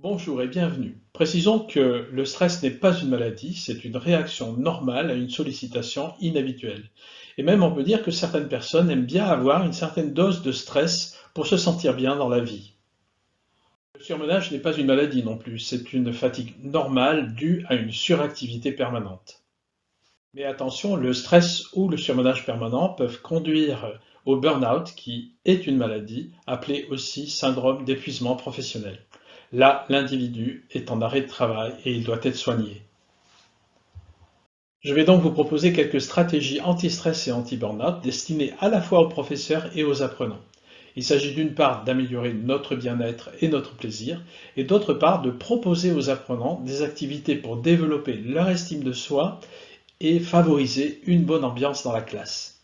Bonjour et bienvenue. Précisons que le stress n'est pas une maladie, c'est une réaction normale à une sollicitation inhabituelle. Et même on peut dire que certaines personnes aiment bien avoir une certaine dose de stress pour se sentir bien dans la vie. Le surmenage n'est pas une maladie non plus, c'est une fatigue normale due à une suractivité permanente. Mais attention, le stress ou le surmenage permanent peuvent conduire au burn-out qui est une maladie, appelée aussi syndrome d'épuisement professionnel. Là, l'individu est en arrêt de travail et il doit être soigné. Je vais donc vous proposer quelques stratégies anti-stress et anti-burnout destinées à la fois aux professeurs et aux apprenants. Il s'agit d'une part d'améliorer notre bien-être et notre plaisir, et d'autre part de proposer aux apprenants des activités pour développer leur estime de soi et favoriser une bonne ambiance dans la classe.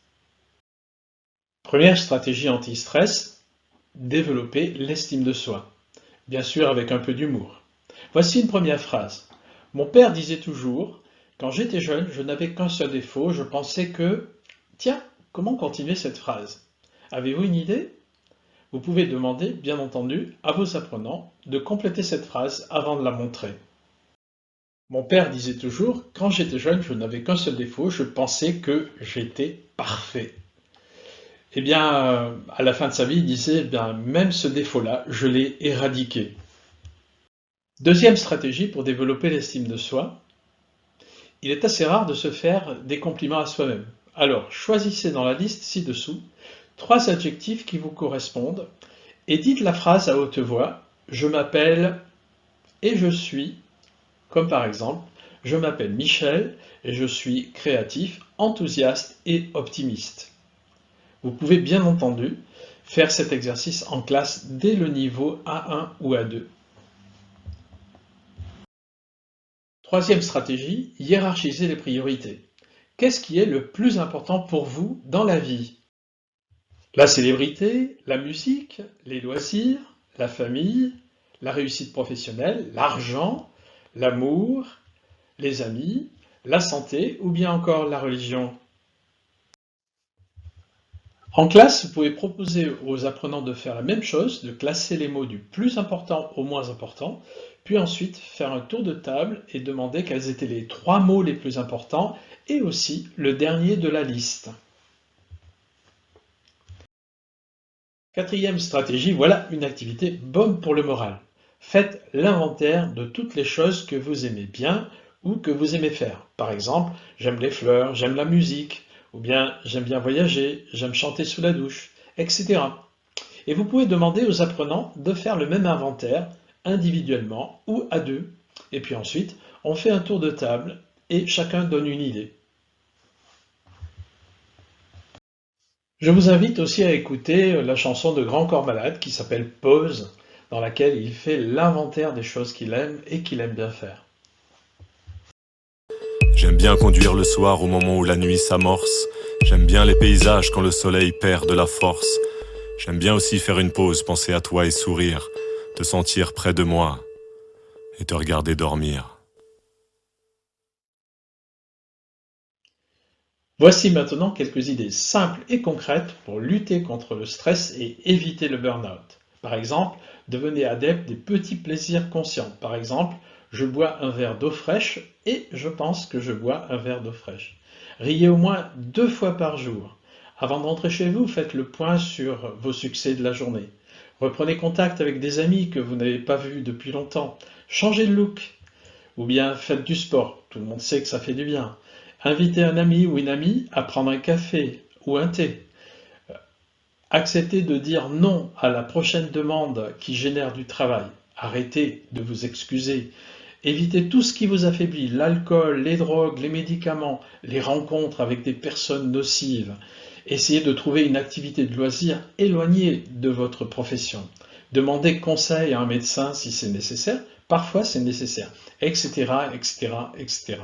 Première stratégie anti-stress, développer l'estime de soi. Bien sûr avec un peu d'humour. Voici une première phrase. Mon père disait toujours, quand j'étais jeune, je n'avais qu'un seul défaut, je pensais que... Tiens, comment continuer cette phrase? Avez-vous une idée? Vous pouvez demander, bien entendu, à vos apprenants de compléter cette phrase avant de la montrer. Mon père disait toujours, quand j'étais jeune, je n'avais qu'un seul défaut, je pensais que j'étais parfait. Eh bien, à la fin de sa vie, il disait, eh bien, même ce défaut-là, je l'ai éradiqué. Deuxième stratégie pour développer l'estime de soi, il est assez rare de se faire des compliments à soi-même. Alors, choisissez dans la liste ci-dessous 3 adjectifs qui vous correspondent et dites la phrase à haute voix « Je m'appelle et je suis », comme par exemple « Je m'appelle Michel et je suis créatif, enthousiaste et optimiste ». Vous pouvez bien entendu faire cet exercice en classe dès le niveau A1 ou A2. Troisième stratégie, hiérarchiser les priorités. Qu'est-ce qui est le plus important pour vous dans la vie? La célébrité, la musique, les loisirs, la famille, la réussite professionnelle, l'argent, l'amour, les amis, la santé ou bien encore la religion? En classe, vous pouvez proposer aux apprenants de faire la même chose, de classer les mots du plus important au moins important, puis ensuite faire un tour de table et demander quels étaient les 3 mots les plus importants et aussi le dernier de la liste. Quatrième stratégie, voilà une activité bonne pour le moral. Faites l'inventaire de toutes les choses que vous aimez bien ou que vous aimez faire. Par exemple, j'aime les fleurs, j'aime la musique, ou bien j'aime bien voyager, j'aime chanter sous la douche, etc. Et vous pouvez demander aux apprenants de faire le même inventaire individuellement ou à deux. Et puis ensuite, on fait un tour de table et chacun donne une idée. Je vous invite aussi à écouter la chanson de Grand Corps Malade qui s'appelle Pause, dans laquelle il fait l'inventaire des choses qu'il aime et qu'il aime bien faire. J'aime bien conduire le soir au moment où la nuit s'amorce. J'aime bien les paysages quand le soleil perd de la force. J'aime bien aussi faire une pause, penser à toi et sourire, te sentir près de moi et te regarder dormir. Voici maintenant quelques idées simples et concrètes pour lutter contre le stress et éviter le burn-out. Par exemple, devenez adepte des petits plaisirs conscients. Par exemple, je bois un verre d'eau fraîche et je pense que je bois un verre d'eau fraîche. Riez au moins 2 fois par jour. Avant de rentrer chez vous, faites le point sur vos succès de la journée. Reprenez contact avec des amis que vous n'avez pas vus depuis longtemps. Changez de look. Ou bien faites du sport. Tout le monde sait que ça fait du bien. Invitez un ami ou une amie à prendre un café ou un thé. Acceptez de dire non à la prochaine demande qui génère du travail. Arrêtez de vous excuser. Évitez tout ce qui vous affaiblit, l'alcool, les drogues, les médicaments, les rencontres avec des personnes nocives. Essayez de trouver une activité de loisir éloignée de votre profession. Demandez conseil à un médecin si c'est nécessaire. Parfois c'est nécessaire, etc., etc., etc.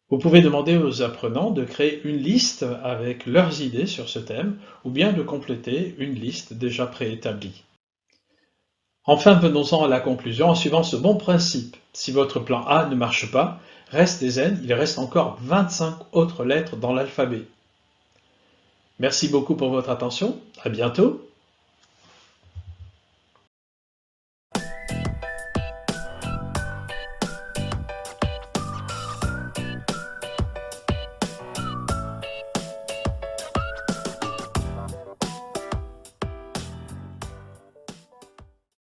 Vous pouvez demander aux apprenants de créer une liste avec leurs idées sur ce thème ou bien de compléter une liste déjà préétablie. Enfin, venons-en à la conclusion en suivant ce bon principe. Si votre plan A ne marche pas, restez zen, il reste encore 25 autres lettres dans l'alphabet. Merci beaucoup pour votre attention, à bientôt.